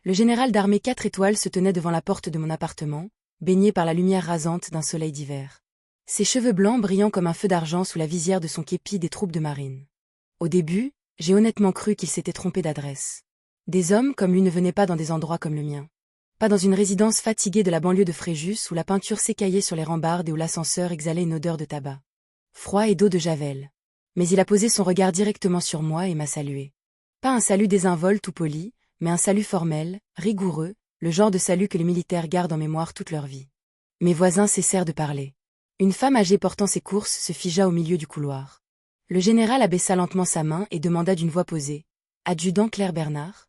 Le général d'armée 4 étoiles se tenait devant la porte de mon appartement, baigné par la lumière rasante d'un soleil d'hiver. Ses cheveux blancs brillant comme un feu d'argent sous la visière de son képi des troupes de marine. Au début, j'ai honnêtement cru qu'il s'était trompé d'adresse. Des hommes comme lui ne venaient pas dans des endroits comme le mien. Pas dans une résidence fatiguée de la banlieue de Fréjus où la peinture s'écaillait sur les rambardes et où l'ascenseur exhalait une odeur de tabac. Froid et d'eau de javel. Mais il a posé son regard directement sur moi et m'a salué. Pas un salut désinvolte ou poli, mais un salut formel, rigoureux, le genre de salut que les militaires gardent en mémoire toute leur vie. Mes voisins cessèrent de parler. Une femme âgée portant ses courses se figea au milieu du couloir. Le général abaissa lentement sa main et demanda d'une voix posée. « Adjudant Claire Bernard ?»«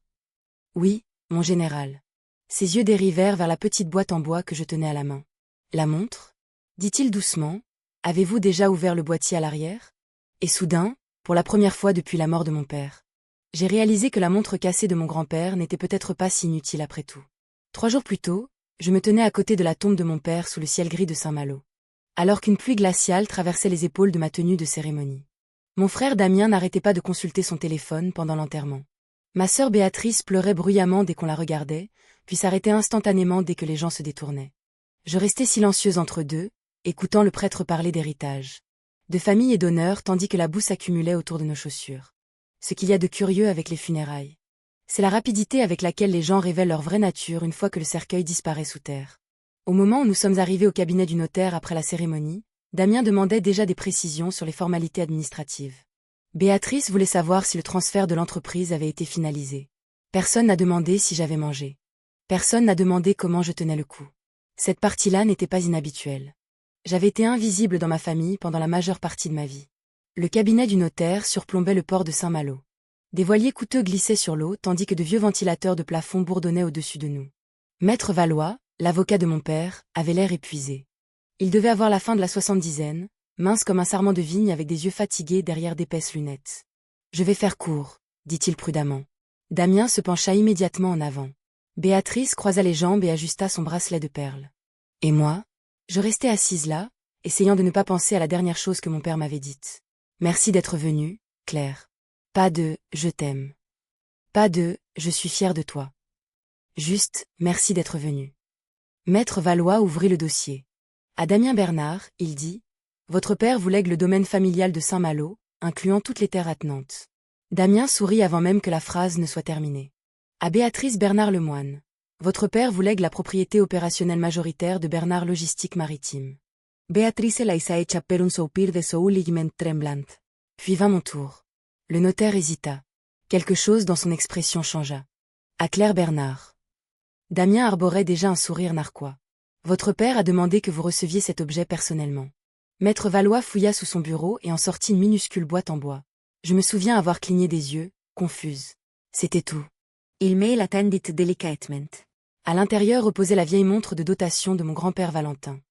Oui, mon général. » Ses yeux dérivèrent vers la petite boîte en bois que je tenais à la main. « La montre ?» dit-il doucement. « Avez-vous déjà ouvert le boîtier à l'arrière ?» Et soudain, pour la première fois depuis la mort de mon père, j'ai réalisé que la montre cassée de mon grand-père n'était peut-être pas si inutile après tout. 3 jours plus tôt, je me tenais à côté de la tombe de mon père sous le ciel gris de Saint-Malo, alors qu'une pluie glaciale traversait les épaules de ma tenue de cérémonie. Mon frère Damien n'arrêtait pas de consulter son téléphone pendant l'enterrement. Ma sœur Béatrice pleurait bruyamment dès qu'on la regardait, puis s'arrêtait instantanément dès que les gens se détournaient. Je restais silencieuse entre deux, écoutant le prêtre parler d'héritage, de famille et d'honneur tandis que la boue s'accumulait autour de nos chaussures. Ce qu'il y a de curieux avec les funérailles, c'est la rapidité avec laquelle les gens révèlent leur vraie nature une fois que le cercueil disparaît sous terre. Au moment où nous sommes arrivés au cabinet du notaire après la cérémonie, Damien demandait déjà des précisions sur les formalités administratives. Béatrice voulait savoir si le transfert de l'entreprise avait été finalisé. Personne n'a demandé si j'avais mangé. Personne n'a demandé comment je tenais le coup. Cette partie-là n'était pas inhabituelle. J'avais été invisible dans ma famille pendant la majeure partie de ma vie. Le cabinet du notaire surplombait le port de Saint-Malo. Des voiliers coûteux glissaient sur l'eau tandis que de vieux ventilateurs de plafond bourdonnaient au-dessus de nous. Maître Valois, l'avocat de mon père, avait l'air épuisé. Il devait avoir la fin de la soixante-dizaine, mince comme un sarment de vigne avec des yeux fatigués derrière d'épaisses lunettes. « Je vais faire court », dit-il prudemment. Damien se pencha immédiatement en avant. Béatrice croisa les jambes et ajusta son bracelet de perles. Et moi, je restais assise là, essayant de ne pas penser à la dernière chose que mon père m'avait dite. « Merci d'être venue, Claire. Pas de « je t'aime ». Pas de « je suis fière de toi ». Juste « merci d'être venue ». Maître Valois ouvrit le dossier. À Damien Bernard, il dit « Votre père vous lègue le domaine familial de Saint-Malo, incluant toutes les terres attenantes. » Damien sourit avant même que la phrase ne soit terminée. À Béatrice Bernard Lemoine. « Votre père vous lègue la propriété opérationnelle majoritaire de Bernard Logistique Maritime. » Béatrice laissa hecha per un soupir de soulignement tremblant. Puis vint mon tour. Le notaire hésita. Quelque chose dans son expression changea. À Claire Bernard. Damien arborait déjà un sourire narquois. Votre père a demandé que vous receviez cet objet personnellement. Maître Valois fouilla sous son bureau et en sortit une minuscule boîte en bois. Je me souviens avoir cligné des yeux, confuse. C'était tout. Il me l'attendit délicatement. À l'intérieur reposait la vieille montre de dotation de mon grand-père Valentin.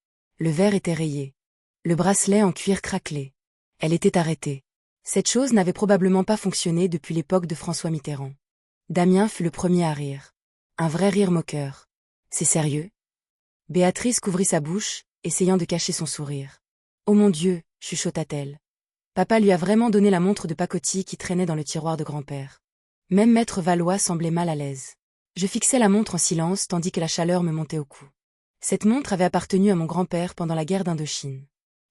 Le verre était rayé. Le bracelet en cuir craquelé. Elle était arrêtée. Cette chose n'avait probablement pas fonctionné depuis l'époque de François Mitterrand. Damien fut le premier à rire. Un vrai rire moqueur. C'est sérieux? Béatrice couvrit sa bouche, essayant de cacher son sourire. Oh mon Dieu, chuchota-t-elle. Papa lui a vraiment donné la montre de pacotille qui traînait dans le tiroir de grand-père. Même maître Valois semblait mal à l'aise. Je fixais la montre en silence tandis que la chaleur me montait au cou. Cette montre avait appartenu à mon grand-père pendant la guerre d'Indochine.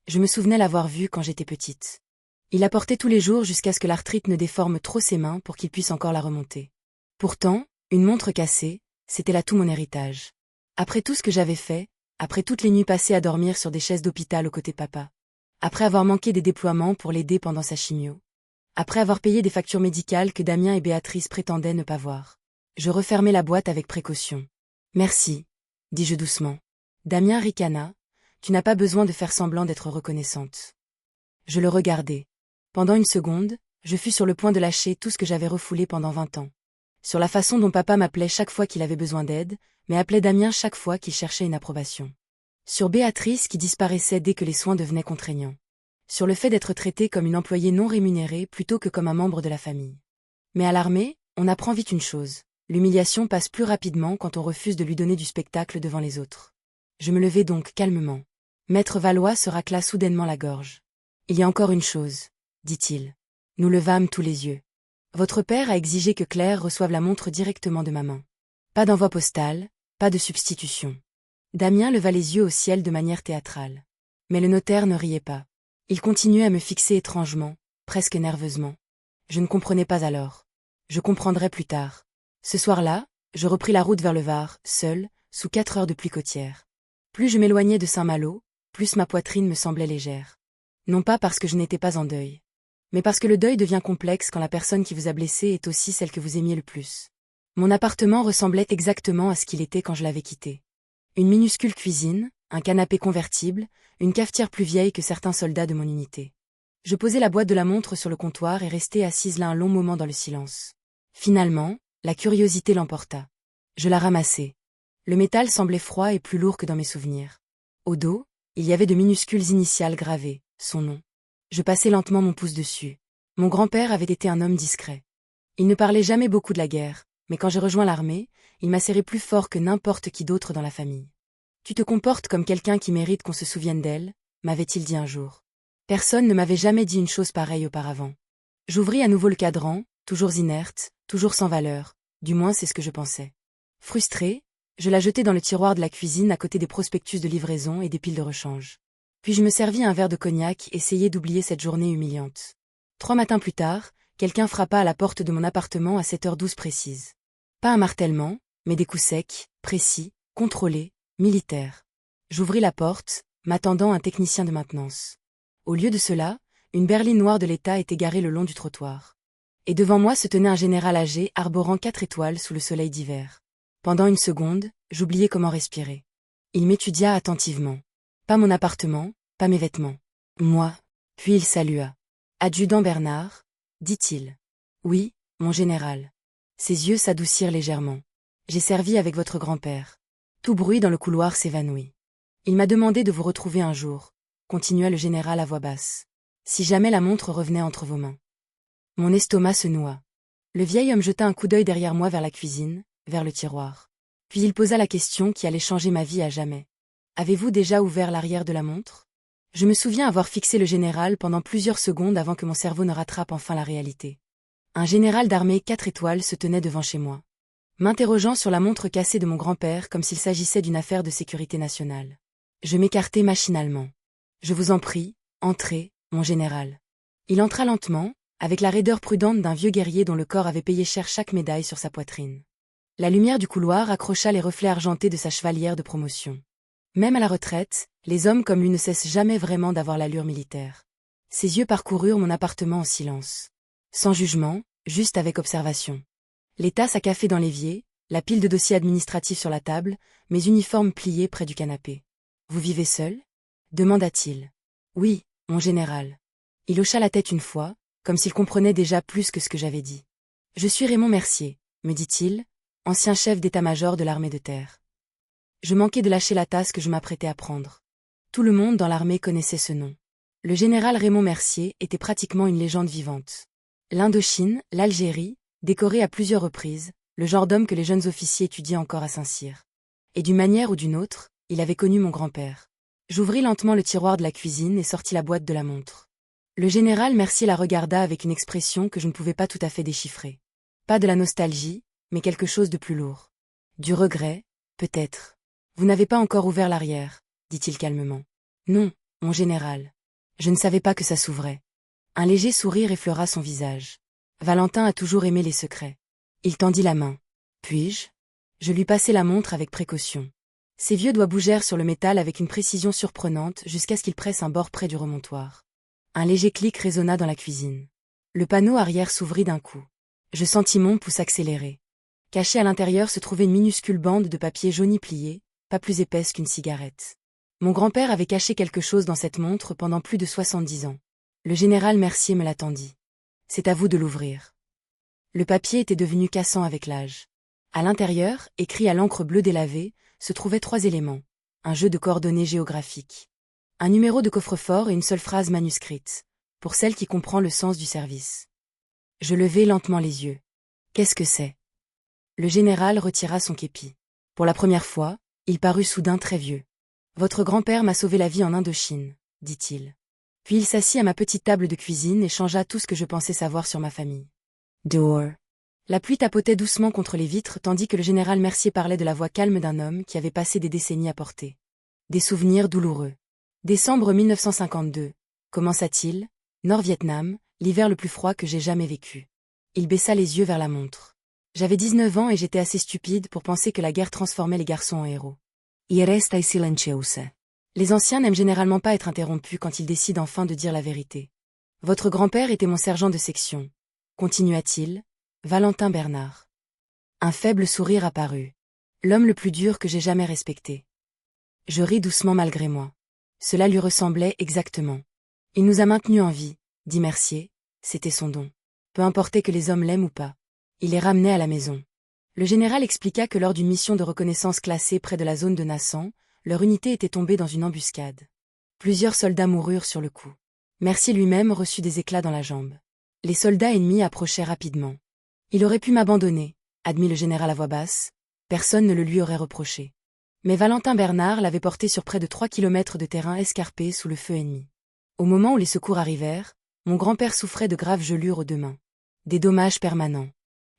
Je me souvenais l'avoir vue quand j'étais petite. Il la portait tous les jours jusqu'à ce que l'arthrite ne déforme trop ses mains pour qu'il puisse encore la remonter. Pourtant, une montre cassée, c'était là tout mon héritage. Après tout ce que j'avais fait, après toutes les nuits passées à dormir sur des chaises d'hôpital aux côtés de papa, après avoir manqué des déploiements pour l'aider pendant sa chimio, après avoir payé des factures médicales que Damien et Béatrice prétendaient ne pas voir, je refermai la boîte avec précaution. « Merci », dis-je doucement. Damien ricana, « Tu n'as pas besoin de faire semblant d'être reconnaissante. » Je le regardai. Pendant une seconde, je fus sur le point de lâcher tout ce que j'avais refoulé pendant 20 ans. Sur la façon dont papa m'appelait chaque fois qu'il avait besoin d'aide, mais appelait Damien chaque fois qu'il cherchait une approbation. Sur Béatrice qui disparaissait dès que les soins devenaient contraignants. Sur le fait d'être traité comme une employée non rémunérée plutôt que comme un membre de la famille. Mais à l'armée, on apprend vite une chose. L'humiliation passe plus rapidement quand on refuse de lui donner du spectacle devant les autres. Je me levai donc calmement. Maître Valois se racla soudainement la gorge. « Il y a encore une chose, » dit-il. Nous levâmes tous les yeux. Votre père a exigé que Claire reçoive la montre directement de ma main. Pas d'envoi postal, pas de substitution. Damien leva les yeux au ciel de manière théâtrale. Mais le notaire ne riait pas. Il continuait à me fixer étrangement, presque nerveusement. Je ne comprenais pas alors. Je comprendrais plus tard. Ce soir-là, je repris la route vers le Var, seul, sous 4 heures de pluie côtière. Plus je m'éloignais de Saint-Malo, plus ma poitrine me semblait légère. Non pas parce que je n'étais pas en deuil, mais parce que le deuil devient complexe quand la personne qui vous a blessé est aussi celle que vous aimiez le plus. Mon appartement ressemblait exactement à ce qu'il était quand je l'avais quitté. Une minuscule cuisine, un canapé convertible, une cafetière plus vieille que certains soldats de mon unité. Je posai la boîte de la montre sur le comptoir et restai assise là un long moment dans le silence. Finalement, la curiosité l'emporta. Je la ramassai. Le métal semblait froid et plus lourd que dans mes souvenirs. Au dos, il y avait de minuscules initiales gravées, son nom. Je passai lentement mon pouce dessus. Mon grand-père avait été un homme discret. Il ne parlait jamais beaucoup de la guerre, mais quand j'ai rejoint l'armée, il m'a serré plus fort que n'importe qui d'autre dans la famille. Tu te comportes comme quelqu'un qui mérite qu'on se souvienne d'elle, m'avait-il dit un jour. Personne ne m'avait jamais dit une chose pareille auparavant. J'ouvris à nouveau le cadran, toujours inerte, toujours sans valeur, du moins c'est ce que je pensais. Frustrée, je la jetai dans le tiroir de la cuisine à côté des prospectus de livraison et des piles de rechange. Puis je me servis un verre de cognac et essayai d'oublier cette journée humiliante. 3 matins plus tard, quelqu'un frappa à la porte de mon appartement à 7h12 précise. Pas un martèlement, mais des coups secs, précis, contrôlés, militaires. J'ouvris la porte, m'attendant un technicien de maintenance. Au lieu de cela, une berline noire de l'État était garée le long du trottoir. Et devant moi se tenait un général âgé arborant 4 étoiles sous le soleil d'hiver. Pendant une seconde, j'oubliai comment respirer. Il m'étudia attentivement. Pas mon appartement, pas mes vêtements. Moi. Puis il salua. Adjudant Bernard, dit-il. Oui, mon général. Ses yeux s'adoucirent légèrement. J'ai servi avec votre grand-père. Tout bruit dans le couloir s'évanouit. Il m'a demandé de vous retrouver un jour, continua le général à voix basse. Si jamais la montre revenait entre vos mains. Mon estomac se noua. Le vieil homme jeta un coup d'œil derrière moi vers la cuisine, vers le tiroir. Puis il posa la question qui allait changer ma vie à jamais. Avez-vous déjà ouvert l'arrière de la montre? Je me souviens avoir fixé le général pendant plusieurs secondes avant que mon cerveau ne rattrape enfin la réalité. Un général d'armée 4 étoiles se tenait devant chez moi, m'interrogeant sur la montre cassée de mon grand-père comme s'il s'agissait d'une affaire de sécurité nationale. Je m'écartai machinalement. Je vous en prie, entrez, mon général. Il entra lentement, avec la raideur prudente d'un vieux guerrier dont le corps avait payé cher chaque médaille sur sa poitrine. La lumière du couloir accrocha les reflets argentés de sa chevalière de promotion. Même à la retraite, les hommes comme lui ne cessent jamais vraiment d'avoir l'allure militaire. Ses yeux parcoururent mon appartement en silence. Sans jugement, juste avec observation. Les tasses à café dans l'évier, la pile de dossiers administratifs sur la table, mes uniformes pliés près du canapé. Vous vivez seul? Demanda-t-il. Oui, mon général. Il hocha la tête une fois, comme s'il comprenait déjà plus que ce que j'avais dit. Je suis Raymond Mercier, me dit-il, ancien chef d'état-major de l'armée de terre. Je manquais de lâcher la tasse que je m'apprêtais à prendre. Tout le monde dans l'armée connaissait ce nom. Le général Raymond Mercier était pratiquement une légende vivante. L'Indochine, l'Algérie, décoré à plusieurs reprises, le genre d'homme que les jeunes officiers étudiaient encore à Saint-Cyr. Et d'une manière ou d'une autre, il avait connu mon grand-père. J'ouvris lentement le tiroir de la cuisine et sortis la boîte de la montre. Le général Mercier la regarda avec une expression que je ne pouvais pas tout à fait déchiffrer. Pas de la nostalgie, mais quelque chose de plus lourd. Du regret, peut-être. Vous n'avez pas encore ouvert l'arrière, dit-il calmement. Non, mon général. Je ne savais pas que ça s'ouvrait. Un léger sourire effleura son visage. Valentin a toujours aimé les secrets. Il tendit la main. Puis-je? Je lui passai la montre avec précaution. Ses vieux doigts bougèrent sur le métal avec une précision surprenante jusqu'à ce qu'il presse un bord près du remontoir. Un léger clic résonna dans la cuisine. Le panneau arrière s'ouvrit d'un coup. Je sentis mon pouce accélérer. Cachée à l'intérieur se trouvait une minuscule bande de papier jauni plié, pas plus épaisse qu'une cigarette. Mon grand-père avait caché quelque chose dans cette montre pendant plus de 70 ans. Le général Mercier me l'attendit. C'est à vous de l'ouvrir. Le papier était devenu cassant avec l'âge. À l'intérieur, écrit à l'encre bleue délavée, se trouvaient 3 éléments. Un jeu de coordonnées géographiques. Un numéro de coffre-fort et une seule phrase manuscrite, pour celle qui comprend le sens du service. Je levai lentement les yeux. Qu'est-ce que c'est? Le général retira son képi. Pour la première fois, il parut soudain très vieux. Votre grand-père m'a sauvé la vie en Indochine, dit-il. Puis il s'assit à ma petite table de cuisine et changea tout ce que je pensais savoir sur ma famille. Dehors. La pluie tapotait doucement contre les vitres tandis que le général Mercier parlait de la voix calme d'un homme qui avait passé des décennies à porter des souvenirs douloureux. Décembre 1952. Commença-t-il? Nord-Vietnam, l'hiver le plus froid que j'ai jamais vécu. Il baissa les yeux vers la montre. J'avais 19 ans et j'étais assez stupide pour penser que la guerre transformait les garçons en héros. Il resta silencioso. Les anciens n'aiment généralement pas être interrompus quand ils décident enfin de dire la vérité. Votre grand-père était mon sergent de section. Continua-t-il. Valentin Bernard. Un faible sourire apparut. L'homme le plus dur que j'ai jamais respecté. Je ris doucement malgré moi. Cela lui ressemblait exactement. Il nous a maintenus en vie, dit Mercier, c'était son don. Peu importait que les hommes l'aiment ou pas. Il les ramenait à la maison. Le général expliqua que lors d'une mission de reconnaissance classée près de la zone de Nassan, leur unité était tombée dans une embuscade. Plusieurs soldats moururent sur le coup. Mercier lui-même reçut des éclats dans la jambe. Les soldats ennemis approchaient rapidement. Il aurait pu m'abandonner, admit le général à voix basse. Personne ne le lui aurait reproché. Mais Valentin Bernard l'avait porté sur près de 3 kilomètres de terrain escarpé sous le feu ennemi. Au moment où les secours arrivèrent, mon grand-père souffrait de graves gelures aux 2 mains. Des dommages permanents.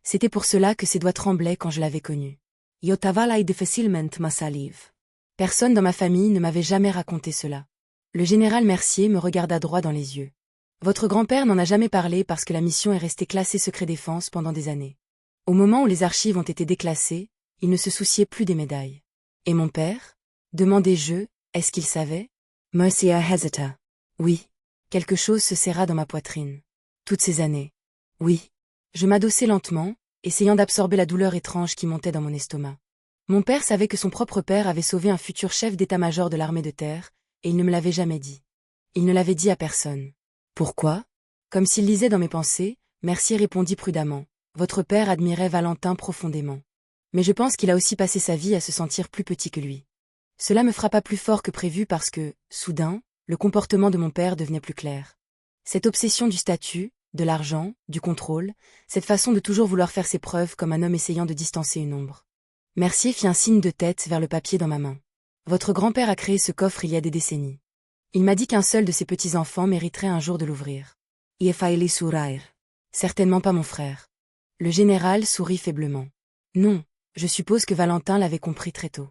C'était pour cela que ses doigts tremblaient quand je l'avais connu. Yo tavalai difficilment ma salive. Personne dans ma famille ne m'avait jamais raconté cela. Le général Mercier me regarda droit dans les yeux. Votre grand-père n'en a jamais parlé parce que la mission est restée classée secret défense pendant des années. Au moment où les archives ont été déclassées, il ne se souciait plus des médailles. Et mon père? Demandai-je, est-ce qu'il savait? Mercier hésita. Oui. Quelque chose se serra dans ma poitrine. Toutes ces années. Oui. Je m'adossai lentement, essayant d'absorber la douleur étrange qui montait dans mon estomac. Mon père savait que son propre père avait sauvé un futur chef d'état-major de l'armée de terre, et il ne me l'avait jamais dit. Il ne l'avait dit à personne. Pourquoi? Comme s'il lisait dans mes pensées, Mercier répondit prudemment. Votre père admirait Valentin profondément. Mais je pense qu'il a aussi passé sa vie à se sentir plus petit que lui. Cela me frappa plus fort que prévu parce que, soudain, le comportement de mon père devenait plus clair. Cette obsession du statut, de l'argent, du contrôle, cette façon de toujours vouloir faire ses preuves comme un homme essayant de distancer une ombre. Mercier fit un signe de tête vers le papier dans ma main. Votre grand-père a créé ce coffre il y a des décennies. Il m'a dit qu'un seul de ses petits-enfants mériterait un jour de l'ouvrir. Iefaili sourire. Certainement pas mon frère. Le général sourit faiblement. Non, je suppose que Valentin l'avait compris très tôt.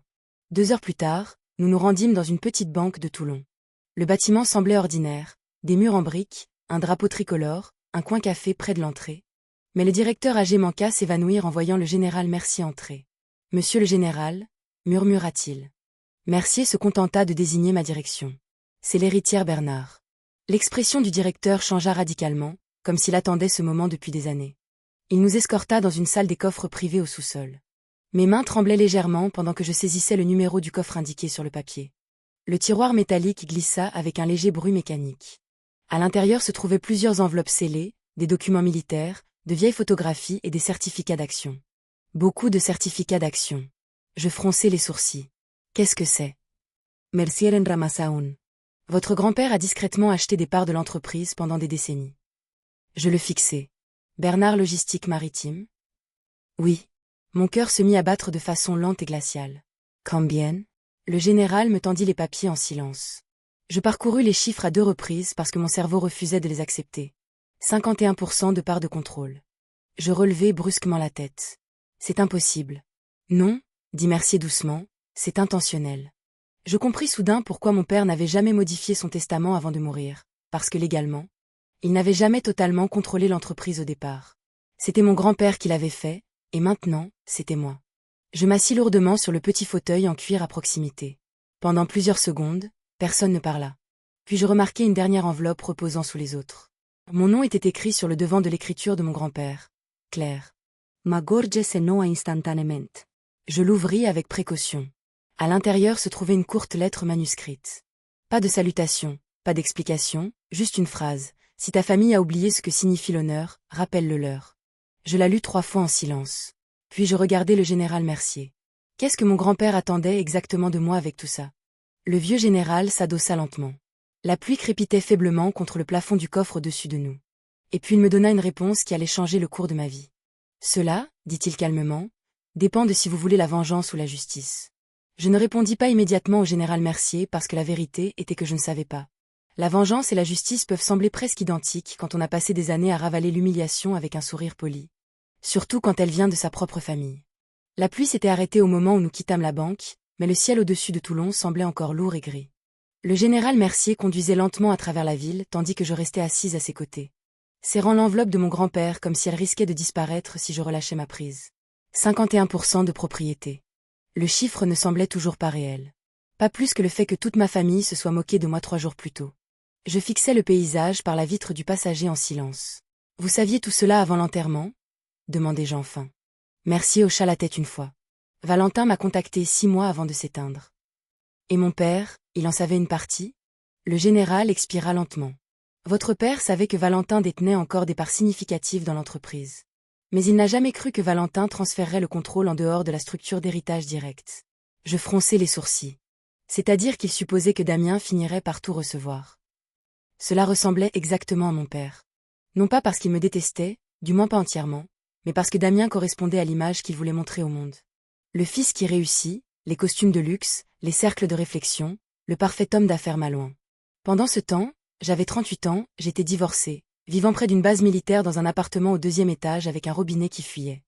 2 heures plus tard, nous nous rendîmes dans une petite banque de Toulon. Le bâtiment semblait ordinaire, des murs en briques, un drapeau tricolore, un coin café près de l'entrée. Mais le directeur âgé manqua s'évanouir en voyant le général Mercier entrer. Monsieur le général, murmura-t-il. Mercier se contenta de désigner ma direction. C'est l'héritière Bernard. L'expression du directeur changea radicalement, comme s'il attendait ce moment depuis des années. Il nous escorta dans une salle des coffres privés au sous-sol. Mes mains tremblaient légèrement pendant que je saisissais le numéro du coffre indiqué sur le papier. Le tiroir métallique glissa avec un léger bruit mécanique. À l'intérieur se trouvaient plusieurs enveloppes scellées, des documents militaires, de vieilles photographies et des certificats d'action. Beaucoup de certificats d'action. Je fronçai les sourcils. Qu'est-ce que c'est? Mercier en Ramasaun. Votre grand-père a discrètement acheté des parts de l'entreprise pendant des décennies. Je le fixai. Bernard Logistique Maritime? Oui. Mon cœur se mit à battre de façon lente et glaciale. Combien? Le général me tendit les papiers en silence. Je parcourus les chiffres à 2 reprises parce que mon cerveau refusait de les accepter. 51% de part de contrôle. Je relevai brusquement la tête. C'est impossible. Non, dit Mercier doucement, c'est intentionnel. Je compris soudain pourquoi mon père n'avait jamais modifié son testament avant de mourir, parce que légalement, il n'avait jamais totalement contrôlé l'entreprise au départ. C'était mon grand-père qui l'avait fait, et maintenant, c'était moi. Je m'assis lourdement sur le petit fauteuil en cuir à proximité. Pendant plusieurs secondes, personne ne parla. Puis je remarquai une dernière enveloppe reposant sous les autres. Mon nom était écrit sur le devant de l'écriture de mon grand-père. Claire. Magorge se noa instantanément. Je l'ouvris avec précaution. À l'intérieur se trouvait une courte lettre manuscrite. Pas de salutation, pas d'explication, juste une phrase. Si ta famille a oublié ce que signifie l'honneur, rappelle-le leur. Je la lus 3 fois en silence. Puis je regardai le général Mercier. Qu'est-ce que mon grand-père attendait exactement de moi avec tout ça? Le vieux général s'adossa lentement. La pluie crépitait faiblement contre le plafond du coffre au-dessus de nous. Et puis il me donna une réponse qui allait changer le cours de ma vie. Cela, dit-il calmement, dépend de si vous voulez la vengeance ou la justice. Je ne répondis pas immédiatement au général Mercier parce que la vérité était que je ne savais pas. La vengeance et la justice peuvent sembler presque identiques quand on a passé des années à ravaler l'humiliation avec un sourire poli. Surtout quand elle vient de sa propre famille. La pluie s'était arrêtée au moment où nous quittâmes la banque, mais le ciel au-dessus de Toulon semblait encore lourd et gris. Le général Mercier conduisait lentement à travers la ville tandis que je restais assise à ses côtés, serrant l'enveloppe de mon grand-père comme si elle risquait de disparaître si je relâchais ma prise. 51% de propriété. Le chiffre ne semblait toujours pas réel. Pas plus que le fait que toute ma famille se soit moquée de moi 3 jours plus tôt. Je fixais le paysage par la vitre du passager en silence. « Vous saviez tout cela avant l'enterrement » demandai-je enfin. Mercier hocha la tête une fois. Valentin m'a contacté 6 mois avant de s'éteindre. Et mon père, il en savait une partie? Le général expira lentement. Votre père savait que Valentin détenait encore des parts significatives dans l'entreprise. Mais il n'a jamais cru que Valentin transférerait le contrôle en dehors de la structure d'héritage direct. Je fronçai les sourcils. C'est-à-dire qu'il supposait que Damien finirait par tout recevoir. Cela ressemblait exactement à mon père. Non pas parce qu'il me détestait, du moins pas entièrement, mais parce que Damien correspondait à l'image qu'il voulait montrer au monde. Le fils qui réussit, les costumes de luxe, les cercles de réflexion, le parfait homme d'affaires malouin. Pendant ce temps, j'avais 38 ans, j'étais divorcée, vivant près d'une base militaire dans un appartement au 2e étage avec un robinet qui fuyait.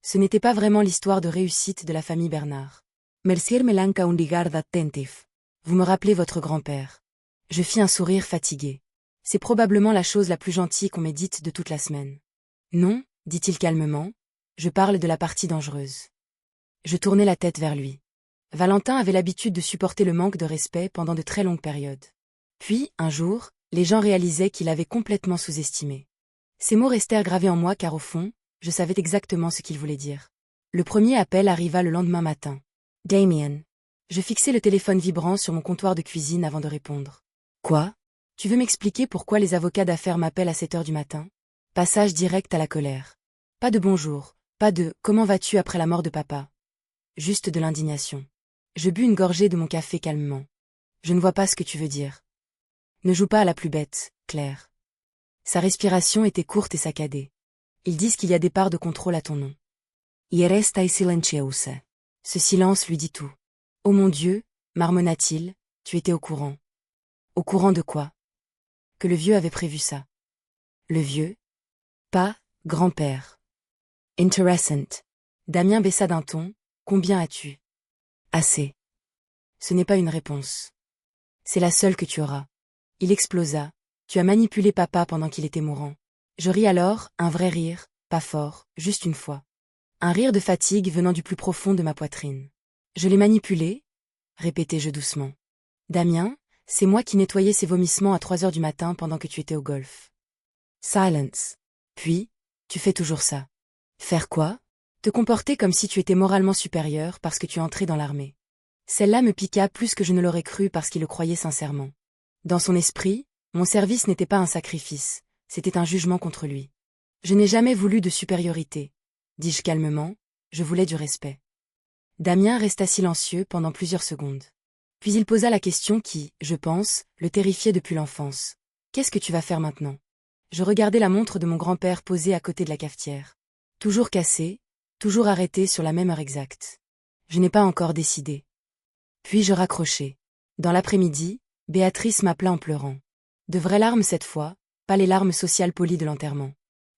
Ce n'était pas vraiment l'histoire de réussite de la famille Bernard. Mercier me lanca un regard attentif. Vous me rappelez votre grand-père. Je fis un sourire fatigué. C'est probablement la chose la plus gentille qu'on m'ait dite de toute la semaine. Non, dit-il calmement, je parle de la partie dangereuse. Je tournai la tête vers lui. Valentin avait l'habitude de supporter le manque de respect pendant de très longues périodes. Puis, un jour, les gens réalisaient qu'il avait complètement sous-estimé. Ces mots restèrent gravés en moi car au fond, je savais exactement ce qu'il voulait dire. Le premier appel arriva le lendemain matin. Damien. Je fixai le téléphone vibrant sur mon comptoir de cuisine avant de répondre. Quoi? Tu veux m'expliquer pourquoi les avocats d'affaires m'appellent à 7 heures du matin? Passage direct à la colère. Pas de bonjour, pas de « comment vas-tu après la mort de papa ?» Juste de l'indignation. Je bus une gorgée de mon café calmement. Je ne vois pas ce que tu veux dire. Ne joue pas à la plus bête, Claire. Sa respiration était courte et saccadée. Ils disent qu'il y a des parts de contrôle à ton nom. Y restai silenciosa. Ce silence lui dit tout. Oh mon Dieu, marmonna-t-il, tu étais au courant. Au courant de quoi? Que le vieux avait prévu ça. Le vieux? Pas, grand-père. Interessant. Damien baissa d'un ton. Combien as-tu? Assez. Ce n'est pas une réponse. C'est la seule que tu auras. Il explosa. Tu as manipulé papa pendant qu'il était mourant. Je ris alors, un vrai rire, pas fort, juste une fois. Un rire de fatigue venant du plus profond de ma poitrine. Je l'ai manipulé? Répétai-je doucement. Damien, c'est moi qui nettoyais ses vomissements à 3 heures du matin pendant que tu étais au golf. Silence. Puis, tu fais toujours ça. Faire quoi? Te comporter comme si tu étais moralement supérieur parce que tu entrais dans l'armée. Celle-là me piqua plus que je ne l'aurais cru parce qu'il le croyait sincèrement. Dans son esprit, mon service n'était pas un sacrifice, c'était un jugement contre lui. Je n'ai jamais voulu de supériorité, dis-je calmement, je voulais du respect. Damien resta silencieux pendant plusieurs secondes. Puis il posa la question qui, je pense, le terrifiait depuis l'enfance. Qu'est-ce que tu vas faire maintenant? Je regardais la montre de mon grand-père posée à côté de la cafetière. Toujours cassée, toujours arrêtée sur la même heure exacte. Je n'ai pas encore décidé. Puis je raccrochai. Dans l'après-midi, Béatrice m'appela en pleurant. De vraies larmes cette fois, pas les larmes sociales polies de l'enterrement.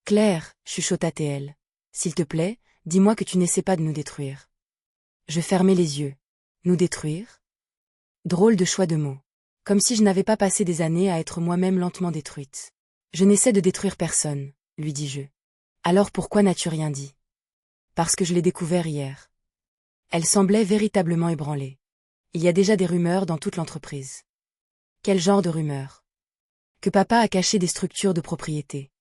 Claire, chuchota-t-elle. S'il te plaît, dis-moi que tu n'essaies pas de nous détruire. Je fermai les yeux. Nous détruire? Drôle de choix de mots. Comme si je n'avais pas passé des années à être moi-même lentement détruite. Je n'essaie de détruire personne, lui dis-je. Alors pourquoi n'as-tu rien dit? Parce que je l'ai découvert hier. Elle semblait véritablement ébranlée. Il y a déjà des rumeurs dans toute l'entreprise. Quel genre de rumeurs? Que papa a caché des structures de propriété.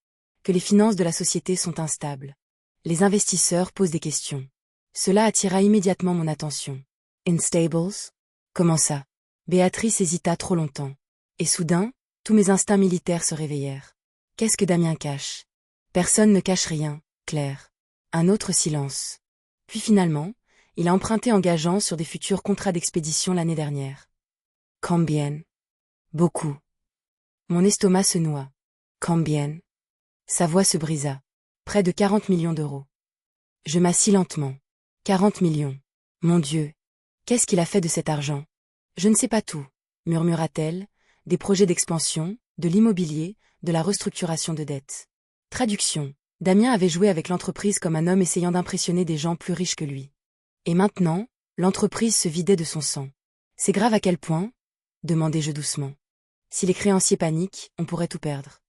Que les finances de la société sont instables. Les investisseurs posent des questions. Cela attira immédiatement mon attention. Instables? Comment ça? Béatrice hésita trop longtemps. Et soudain, tous mes instincts militaires se réveillèrent. Qu'est-ce que Damien cache? Personne ne cache rien, Claire. Un autre silence. Puis finalement, il a emprunté en gageant sur des futurs contrats d'expédition l'année dernière. Combien? Beaucoup. Mon estomac se noua. Combien? Sa voix se brisa. Près de 40 millions d'euros. Je m'assis lentement. 40 millions. Mon Dieu. Qu'est-ce qu'il a fait de cet argent? Je ne sais pas tout, murmura-t-elle. Des projets d'expansion, de l'immobilier, de la restructuration de dettes. Traduction. Damien avait joué avec l'entreprise comme un homme essayant d'impressionner des gens plus riches que lui. Et maintenant, l'entreprise se vidait de son sang. C'est grave à quel point? Demandai-je doucement. Si les créanciers paniquent, on pourrait tout perdre.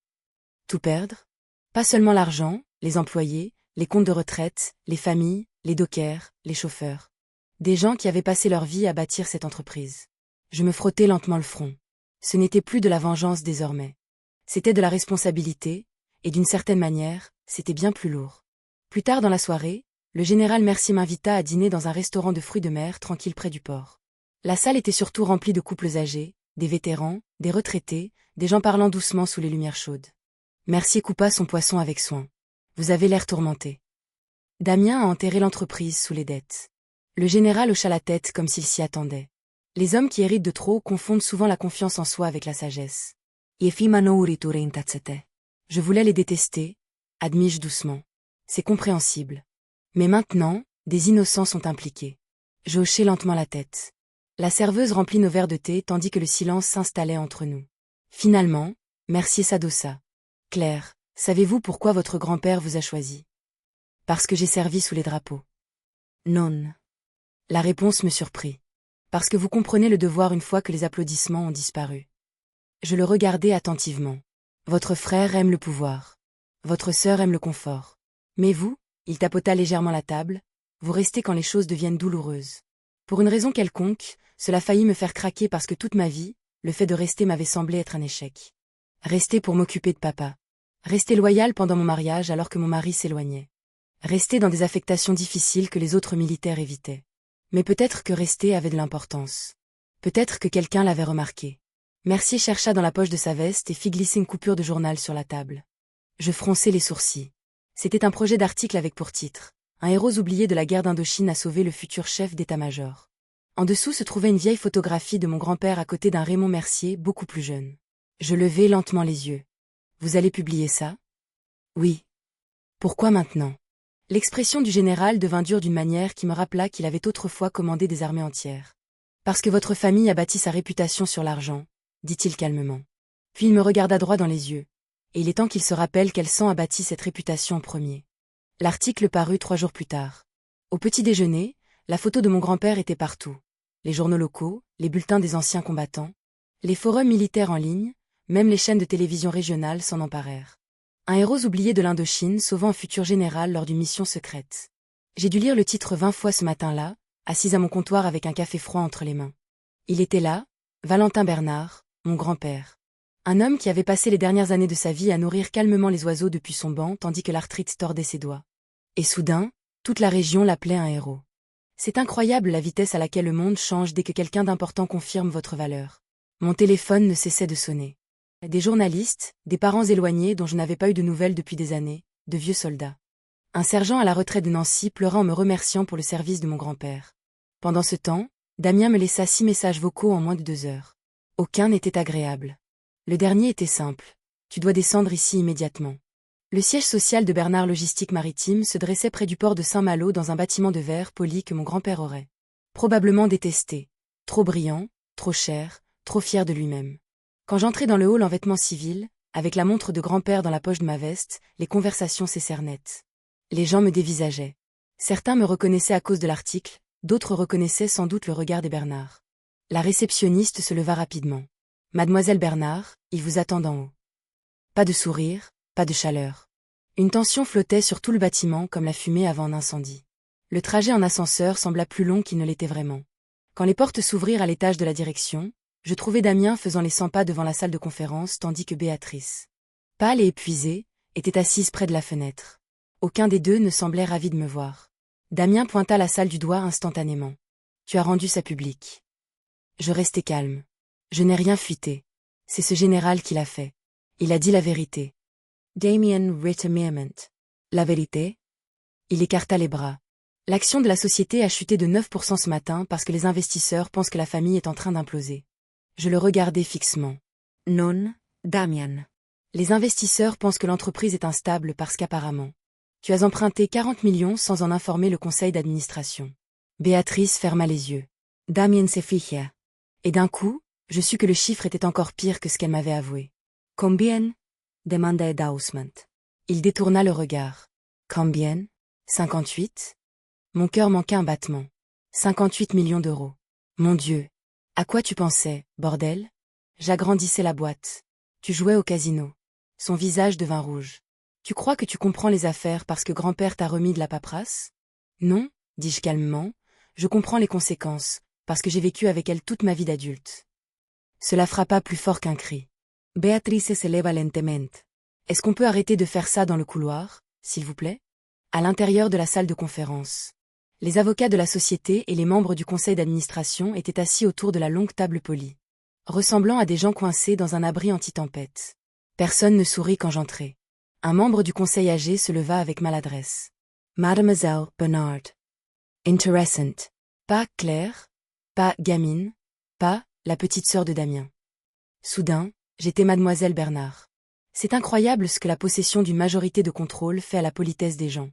Tout perdre? Pas seulement l'argent, les employés, les comptes de retraite, les familles, les dockers, les chauffeurs. Des gens qui avaient passé leur vie à bâtir cette entreprise. Je me frottais lentement le front. Ce n'était plus de la vengeance désormais. C'était de la responsabilité, et d'une certaine manière, c'était bien plus lourd. Plus tard dans la soirée, le général Mercier m'invita à dîner dans un restaurant de fruits de mer tranquille près du port. La salle était surtout remplie de couples âgés, des vétérans, des retraités, des gens parlant doucement sous les lumières chaudes. Mercier coupa son poisson avec soin. Vous avez l'air tourmenté. Damien a enterré l'entreprise sous les dettes. Le général hocha la tête comme s'il s'y attendait. Les hommes qui héritent de trop confondent souvent la confiance en soi avec la sagesse. Je voulais les détester, admis-je doucement. C'est compréhensible. Mais maintenant, des innocents sont impliqués. Je hochai lentement la tête. La serveuse remplit nos verres de thé tandis que le silence s'installait entre nous. Finalement, Mercier s'adossa. Claire, savez-vous pourquoi votre grand-père vous a choisi? Parce que j'ai servi sous les drapeaux. Non. La réponse me surprit. Parce que vous comprenez le devoir une fois que les applaudissements ont disparu. Je le regardai attentivement. Votre frère aime le pouvoir. Votre sœur aime le confort. Mais vous, il tapota légèrement la table, vous restez quand les choses deviennent douloureuses. Pour une raison quelconque, cela faillit me faire craquer parce que toute ma vie, le fait de rester m'avait semblé être un échec. Rester pour m'occuper de papa. Rester loyal pendant mon mariage alors que mon mari s'éloignait. Rester dans des affectations difficiles que les autres militaires évitaient. Mais peut-être que rester avait de l'importance. Peut-être que quelqu'un l'avait remarqué. Mercier chercha dans la poche de sa veste et fit glisser une coupure de journal sur la table. Je fronçai les sourcils. C'était un projet d'article avec pour titre « Un héros oublié de la guerre d'Indochine a sauvé le futur chef d'état-major ». En dessous se trouvait une vieille photographie de mon grand-père à côté d'un Raymond Mercier beaucoup plus jeune. Je levai lentement les yeux. « Vous allez publier ça ?»« Oui. » »« Pourquoi maintenant ?» L'expression du général devint dure d'une manière qui me rappela qu'il avait autrefois commandé des armées entières. « Parce que votre famille a bâti sa réputation sur l'argent, » dit-il calmement. Puis il me regarda droit dans les yeux. Et il est temps qu'il se rappelle quel sang a bâti cette réputation en premier. L'article parut 3 jours plus tard. Au petit déjeuner, la photo de mon grand-père était partout. Les journaux locaux, les bulletins des anciens combattants, les forums militaires en ligne, même les chaînes de télévision régionales s'en emparèrent. Un héros oublié de l'Indochine sauvant un futur général lors d'une mission secrète. J'ai dû lire le titre 20 fois ce matin-là, assise à mon comptoir avec un café froid entre les mains. Il était là, Valentin Bernard, mon grand-père. Un homme qui avait passé les dernières années de sa vie à nourrir calmement les oiseaux depuis son banc tandis que l'arthrite tordait ses doigts. Et soudain, toute la région l'appelait un héros. C'est incroyable la vitesse à laquelle le monde change dès que quelqu'un d'important confirme votre valeur. Mon téléphone ne cessait de sonner. Des journalistes, des parents éloignés dont je n'avais pas eu de nouvelles depuis des années, de vieux soldats. Un sergent à la retraite de Nancy pleura en me remerciant pour le service de mon grand-père. Pendant ce temps, Damien me laissa 6 messages vocaux en moins de 2 heures. Aucun n'était agréable. Le dernier était simple. Tu dois descendre ici immédiatement. Le siège social de Bernard Logistique Maritime se dressait près du port de Saint-Malo dans un bâtiment de verre poli que mon grand-père aurait probablement détesté. Trop brillant, trop cher, trop fier de lui-même. Quand j'entrai dans le hall en vêtements civils, avec la montre de grand-père dans la poche de ma veste, les conversations cessèrent net. Les gens me dévisageaient. Certains me reconnaissaient à cause de l'article, d'autres reconnaissaient sans doute le regard des Bernard. La réceptionniste se leva rapidement. « Mademoiselle Bernard, il vous attend en haut. » Pas de sourire, pas de chaleur. Une tension flottait sur tout le bâtiment comme la fumée avant un incendie. Le trajet en ascenseur sembla plus long qu'il ne l'était vraiment. Quand les portes s'ouvrirent à l'étage de la direction, je trouvai Damien faisant les 100 pas devant la salle de conférence tandis que Béatrice, pâle et épuisée, était assise près de la fenêtre. Aucun des deux ne semblait ravi de me voir. Damien pointa la salle du doigt instantanément. « Tu as rendu ça public. » Je restai calme. Je n'ai rien fuité. C'est ce général qui l'a fait. Il a dit la vérité. Damien Rittermeerment. La vérité? Il écarta les bras. L'action de la société a chuté de 9% ce matin parce que les investisseurs pensent que la famille est en train d'imploser. Je le regardai fixement. Non, Damien. Les investisseurs pensent que l'entreprise est instable parce qu'apparemment, tu as emprunté 40 millions sans en informer le conseil d'administration. Béatrice ferma les yeux. Damien se fija. Et d'un coup, je sus que le chiffre était encore pire que ce qu'elle m'avait avoué. Combien? Demanda Dausman. Il détourna le regard. Combien? 58? Mon cœur manqua un battement. 58 millions d'euros. Mon Dieu. À quoi tu pensais, bordel? J'agrandissais la boîte. Tu jouais au casino. Son visage devint rouge. Tu crois que tu comprends les affaires parce que grand-père t'a remis de la paperasse? Non, dis-je calmement, je comprends les conséquences, parce que j'ai vécu avec elle toute ma vie d'adulte. Cela frappa plus fort qu'un cri. Beatrice se leva lentamente. Est-ce qu'on peut arrêter de faire ça dans le couloir, s'il vous plaît? À l'intérieur de la salle de conférence. Les avocats de la société et les membres du conseil d'administration étaient assis autour de la longue table polie, ressemblant à des gens coincés dans un abri anti-tempête. Personne ne sourit quand j'entrai. Un membre du conseil âgé se leva avec maladresse. Mademoiselle Bernard. Interessant. Pas Claire, pas Gamine, pas la petite sœur de Damien. Soudain, j'étais Mademoiselle Bernard. C'est incroyable ce que la possession d'une majorité de contrôle fait à la politesse des gens.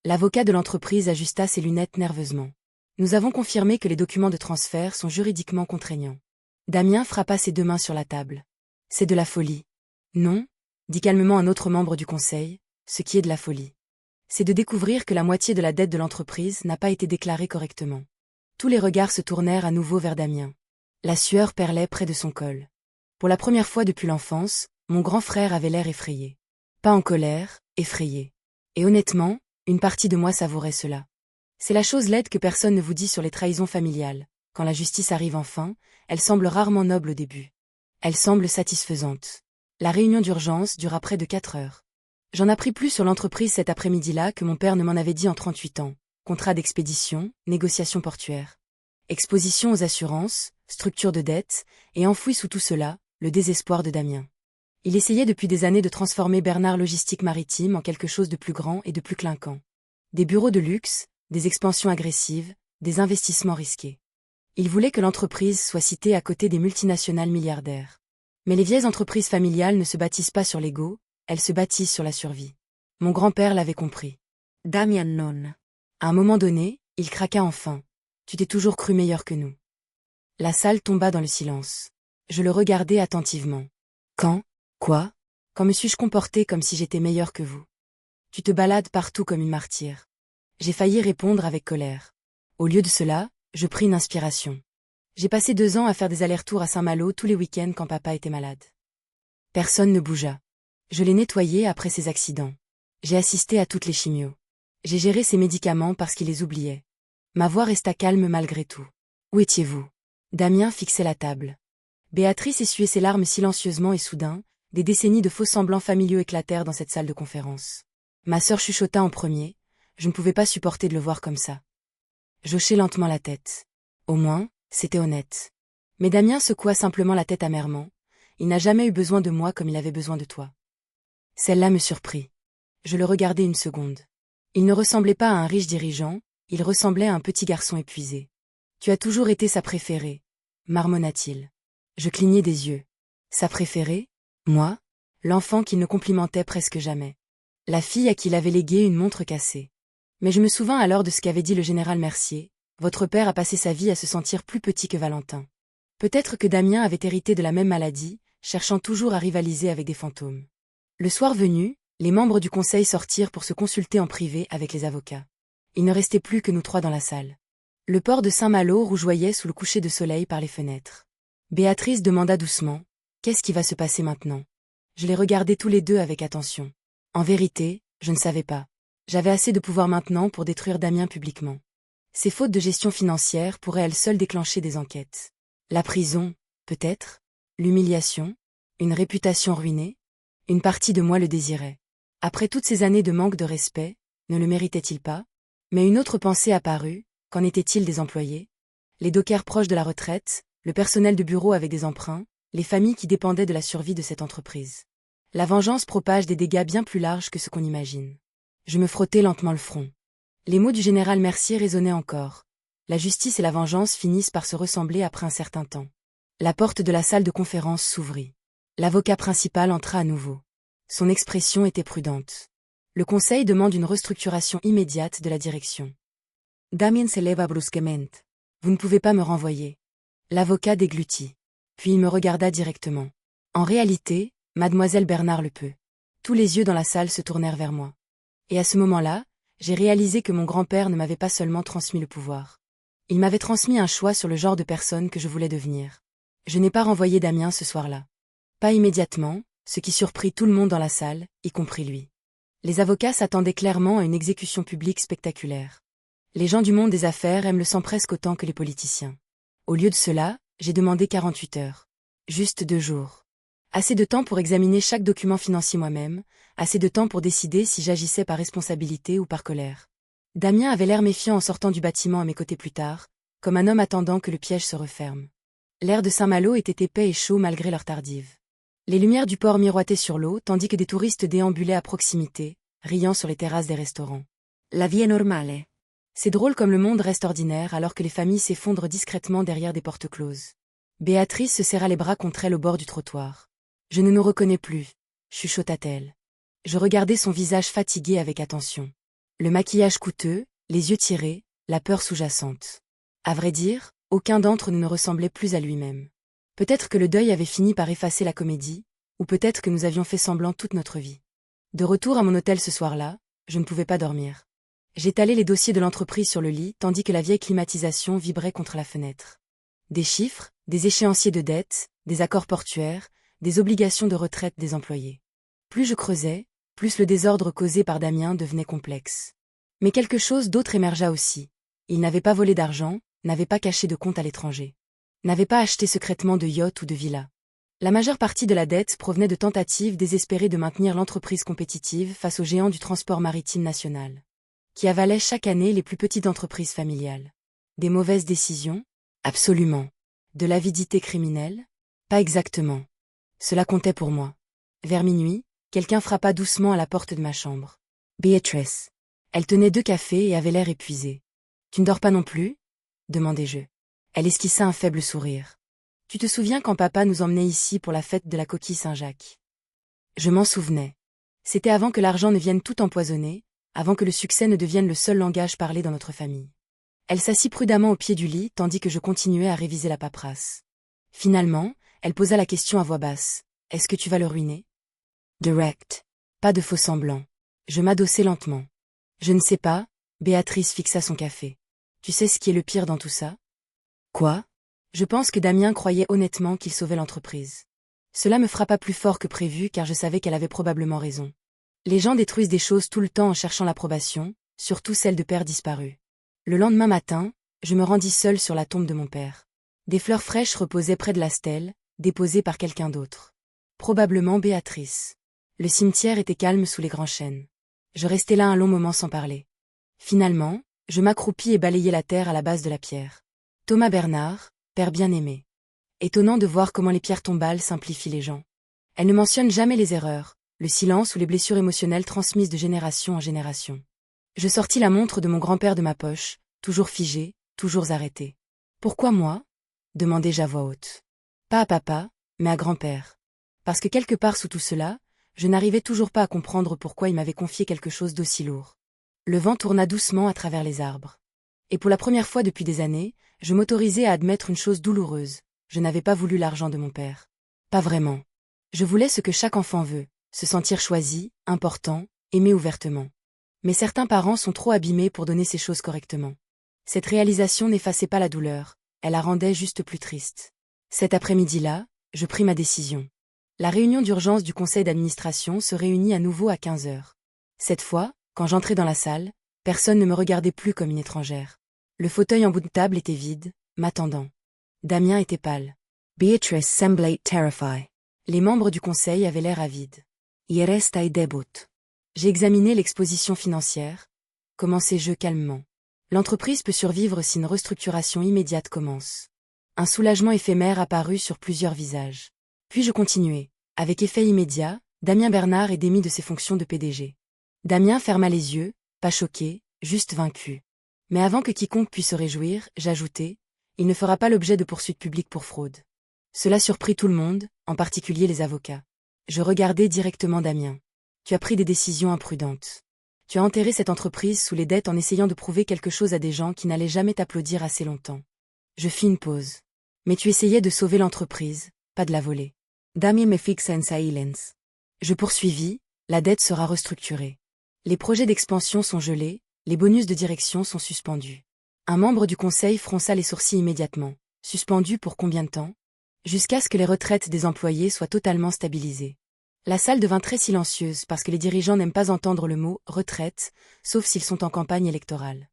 L'avocat de l'entreprise ajusta ses lunettes nerveusement. Nous avons confirmé que les documents de transfert sont juridiquement contraignants. Damien frappa ses deux mains sur la table. C'est de la folie. Non, dit calmement un autre membre du conseil, ce qui est de la folie. C'est de découvrir que la moitié de la dette de l'entreprise n'a pas été déclarée correctement. Tous les regards se tournèrent à nouveau vers Damien. La sueur perlait près de son col. Pour la première fois depuis l'enfance, mon grand frère avait l'air effrayé. Pas en colère, effrayé. Et honnêtement, une partie de moi savourait cela. C'est la chose laide que personne ne vous dit sur les trahisons familiales. Quand la justice arrive enfin, elle semble rarement noble au début. Elle semble satisfaisante. La réunion d'urgence dura près de 4 heures. J'en appris plus sur l'entreprise cet après-midi-là que mon père ne m'en avait dit en 38 ans. Contrat d'expédition, négociations portuaires. Exposition aux assurances, structure de dette, et enfoui sous tout cela, le désespoir de Damien. Il essayait depuis des années de transformer Bernard Logistique Maritime en quelque chose de plus grand et de plus clinquant. Des bureaux de luxe, des expansions agressives, des investissements risqués. Il voulait que l'entreprise soit citée à côté des multinationales milliardaires. Mais les vieilles entreprises familiales ne se bâtissent pas sur l'ego, elles se bâtissent sur la survie. Mon grand-père l'avait compris. Damien non. À un moment donné, il craqua enfin. Tu t'es toujours cru meilleur que nous. La salle tomba dans le silence. Je le regardais attentivement. Quand? Quoi? Quand me suis-je comporté comme si j'étais meilleur que vous? Tu te balades partout comme une martyre. J'ai failli répondre avec colère. Au lieu de cela, je pris une inspiration. J'ai passé 2 ans à faire des allers-retours à Saint-Malo tous les week-ends quand papa était malade. Personne ne bougea. Je l'ai nettoyé après ses accidents. J'ai assisté à toutes les chimios. J'ai géré ses médicaments parce qu'il les oubliait. Ma voix resta calme malgré tout. Où étiez-vous? Damien fixait la table. Béatrice essuyait ses larmes silencieusement et soudain, des décennies de faux-semblants familiaux éclatèrent dans cette salle de conférence. Ma sœur chuchota en premier, je ne pouvais pas supporter de le voir comme ça. J'hochai lentement la tête. Au moins, c'était honnête. Mais Damien secoua simplement la tête amèrement. Il n'a jamais eu besoin de moi comme il avait besoin de toi. Celle-là me surprit. Je le regardai une seconde. Il ne ressemblait pas à un riche dirigeant, il ressemblait à un petit garçon épuisé. Tu as toujours été sa préférée, marmonna-t-il. Je clignai des yeux. Sa préférée? Moi? L'enfant qu'il ne complimentait presque jamais. La fille à qui il avait légué une montre cassée. Mais je me souvins alors de ce qu'avait dit le général Mercier. Votre père a passé sa vie à se sentir plus petit que Valentin. Peut-être que Damien avait hérité de la même maladie, cherchant toujours à rivaliser avec des fantômes. Le soir venu, les membres du conseil sortirent pour se consulter en privé avec les avocats. Il ne restait plus que nous 3 dans la salle. Le port de Saint-Malo rougeoyait sous le coucher de soleil par les fenêtres. Béatrice demanda doucement, « Qu'est-ce qui va se passer maintenant ?» Je les regardais tous les deux avec attention. En vérité, je ne savais pas. J'avais assez de pouvoir maintenant pour détruire Damien publiquement. Ses fautes de gestion financière pourraient elles seules déclencher des enquêtes. La prison, peut-être? L'humiliation? Une réputation ruinée? Une partie de moi le désirait. Après toutes ces années de manque de respect, ne le méritait-il pas? Mais une autre pensée apparut, qu'en était-il des employés? Les dockers proches de la retraite, le personnel de bureau avec des emprunts, les familles qui dépendaient de la survie de cette entreprise. La vengeance propage des dégâts bien plus larges que ce qu'on imagine. Je me frottais lentement le front. Les mots du général Mercier résonnaient encore. La justice et la vengeance finissent par se ressembler après un certain temps. La porte de la salle de conférence s'ouvrit. L'avocat principal entra à nouveau. Son expression était prudente. Le conseil demande une restructuration immédiate de la direction. Damien se leva brusquement. Vous ne pouvez pas me renvoyer. L'avocat déglutit. Puis il me regarda directement. En réalité, Mademoiselle Bernard le peut. Tous les yeux dans la salle se tournèrent vers moi. Et à ce moment-là, j'ai réalisé que mon grand-père ne m'avait pas seulement transmis le pouvoir. Il m'avait transmis un choix sur le genre de personne que je voulais devenir. Je n'ai pas renvoyé Damien ce soir-là. Pas immédiatement, ce qui surprit tout le monde dans la salle, y compris lui. Les avocats s'attendaient clairement à une exécution publique spectaculaire. Les gens du monde des affaires aiment le sang presque autant que les politiciens. Au lieu de cela, j'ai demandé 48 heures. Juste 2 jours. Assez de temps pour examiner chaque document financier moi-même, assez de temps pour décider si j'agissais par responsabilité ou par colère. Damien avait l'air méfiant en sortant du bâtiment à mes côtés plus tard, comme un homme attendant que le piège se referme. L'air de Saint-Malo était épais et chaud malgré l'heure tardive. Les lumières du port miroitaient sur l'eau tandis que des touristes déambulaient à proximité, riant sur les terrasses des restaurants. La vie est normale. C'est drôle comme le monde reste ordinaire alors que les familles s'effondrent discrètement derrière des portes closes. Béatrice se serra les bras contre elle au bord du trottoir. « Je ne nous reconnais plus », chuchota-t-elle. Je regardais son visage fatigué avec attention. Le maquillage coûteux, les yeux tirés, la peur sous-jacente. À vrai dire, aucun d'entre nous ne ressemblait plus à lui-même. Peut-être que le deuil avait fini par effacer la comédie, ou peut-être que nous avions fait semblant toute notre vie. De retour à mon hôtel ce soir-là, je ne pouvais pas dormir. J'étalais les dossiers de l'entreprise sur le lit tandis que la vieille climatisation vibrait contre la fenêtre. Des chiffres, des échéanciers de dettes, des accords portuaires, des obligations de retraite des employés. Plus je creusais, plus le désordre causé par Damien devenait complexe. Mais quelque chose d'autre émergea aussi. Il n'avait pas volé d'argent, n'avait pas caché de compte à l'étranger. N'avait pas acheté secrètement de yacht ou de villa. La majeure partie de la dette provenait de tentatives désespérées de maintenir l'entreprise compétitive face aux géants du transport maritime national, qui avalaient chaque année les plus petites entreprises familiales. Des mauvaises décisions? Absolument. De l'avidité criminelle? Pas exactement. Cela comptait pour moi. Vers minuit, quelqu'un frappa doucement à la porte de ma chambre. Béatrice. Elle tenait 2 cafés et avait l'air épuisée. « Tu ne dors pas non plus ?» demandai-je. Elle esquissa un faible sourire. « Tu te souviens quand papa nous emmenait ici pour la fête de la coquille Saint-Jacques ?» Je m'en souvenais. C'était avant que l'argent ne vienne tout empoisonner, avant que le succès ne devienne le seul langage parlé dans notre famille. Elle s'assit prudemment au pied du lit tandis que je continuais à réviser la paperasse. Finalement, elle posa la question à voix basse. « Est-ce que tu vas le ruiner ?» Direct. Pas de faux semblants. Je m'adossai lentement. « Je ne sais pas », Béatrice fixa son café. « Tu sais ce qui est le pire dans tout ça ?» Quoi? Je pense que Damien croyait honnêtement qu'il sauvait l'entreprise. Cela me frappa plus fort que prévu car je savais qu'elle avait probablement raison. Les gens détruisent des choses tout le temps en cherchant l'approbation, surtout celle de pères disparus. Le lendemain matin, je me rendis seule sur la tombe de mon père. Des fleurs fraîches reposaient près de la stèle, déposées par quelqu'un d'autre. Probablement Béatrice. Le cimetière était calme sous les grands chênes. Je restai là un long moment sans parler. Finalement, je m'accroupis et balayai la terre à la base de la pierre. Thomas Bernard, père bien-aimé. Étonnant de voir comment les pierres tombales simplifient les gens. Elles ne mentionnent jamais les erreurs, le silence ou les blessures émotionnelles transmises de génération en génération. Je sortis la montre de mon grand-père de ma poche, toujours figée, toujours arrêtée. « Pourquoi moi ?» demandai-je à voix haute. Pas à papa, mais à grand-père. Parce que quelque part sous tout cela, je n'arrivais toujours pas à comprendre pourquoi il m'avait confié quelque chose d'aussi lourd. Le vent tourna doucement à travers les arbres. Et pour la première fois depuis des années, je m'autorisais à admettre une chose douloureuse. Je n'avais pas voulu l'argent de mon père. Pas vraiment. Je voulais ce que chaque enfant veut, se sentir choisi, important, aimé ouvertement. Mais certains parents sont trop abîmés pour donner ces choses correctement. Cette réalisation n'effaçait pas la douleur, elle la rendait juste plus triste. Cet après-midi-là, je pris ma décision. La réunion d'urgence du conseil d'administration se réunit à nouveau à 15 heures. Cette fois, quand j'entrai dans la salle, personne ne me regardait plus comme une étrangère. Le fauteuil en bout de table était vide, m'attendant. Damien était pâle. Beatrice semblait terrifiée. Les membres du conseil avaient l'air avides. Il restai debout. J'ai examiné l'exposition financière. Commençai-je calmement. L'entreprise peut survivre si une restructuration immédiate commence. Un soulagement éphémère apparut sur plusieurs visages. Puis je continuai. Avec effet immédiat, Damien Bernard est démis de ses fonctions de PDG. Damien ferma les yeux, pas choqué, juste vaincu. Mais avant que quiconque puisse se réjouir, j'ajoutai, il ne fera pas l'objet de poursuites publiques pour fraude. Cela surprit tout le monde, en particulier les avocats. Je regardai directement Damien. Tu as pris des décisions imprudentes. Tu as enterré cette entreprise sous les dettes en essayant de prouver quelque chose à des gens qui n'allaient jamais t'applaudir assez longtemps. Je fis une pause. Mais tu essayais de sauver l'entreprise, pas de la voler. Damien me fixa en silence. Je poursuivis, La dette sera restructurée. Les projets d'expansion sont gelés, les bonus de direction sont suspendus. Un membre du conseil fronça les sourcils immédiatement. Suspendu pour combien de temps? Jusqu'à ce que les retraites des employés soient totalement stabilisées. La salle devint très silencieuse parce que les dirigeants n'aiment pas entendre le mot « retraite », sauf s'ils sont en campagne électorale.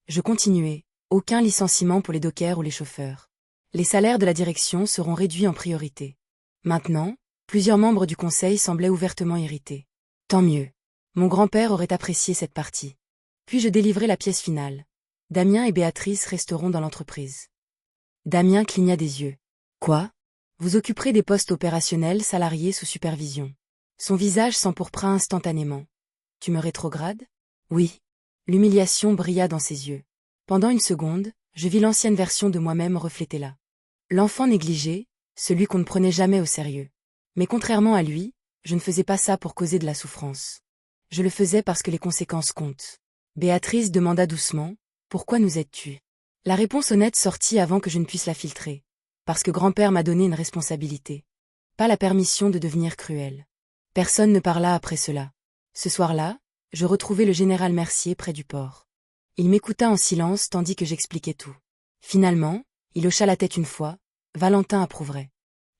Je continuai. Aucun licenciement pour les dockers ou les chauffeurs. Les salaires de la direction seront réduits en priorité. Maintenant, plusieurs membres du conseil semblaient ouvertement irrités. Tant mieux. Mon grand-père aurait apprécié cette partie. Puis je délivrai la pièce finale. Damien et Béatrice resteront dans l'entreprise. Damien cligna des yeux. Quoi? Vous occuperez des postes opérationnels salariés sous supervision. Son visage s'empourpra instantanément. Tu me rétrogrades? Oui. L'humiliation brilla dans ses yeux. Pendant une seconde, je vis l'ancienne version de moi-même reflétée là. L'enfant négligé, celui qu'on ne prenait jamais au sérieux. Mais contrairement à lui, je ne faisais pas ça pour causer de la souffrance. Je le faisais parce que les conséquences comptent. Béatrice demanda doucement, « Pourquoi nous aides-tu » La réponse honnête sortit avant que je ne puisse la filtrer. Parce que grand-père m'a donné une responsabilité. Pas la permission de devenir cruel. Personne ne parla après cela. Ce soir-là, je retrouvai le général Mercier près du port. Il m'écouta en silence tandis que j'expliquais tout. Finalement, il hocha la tête une fois, Valentin approuverait.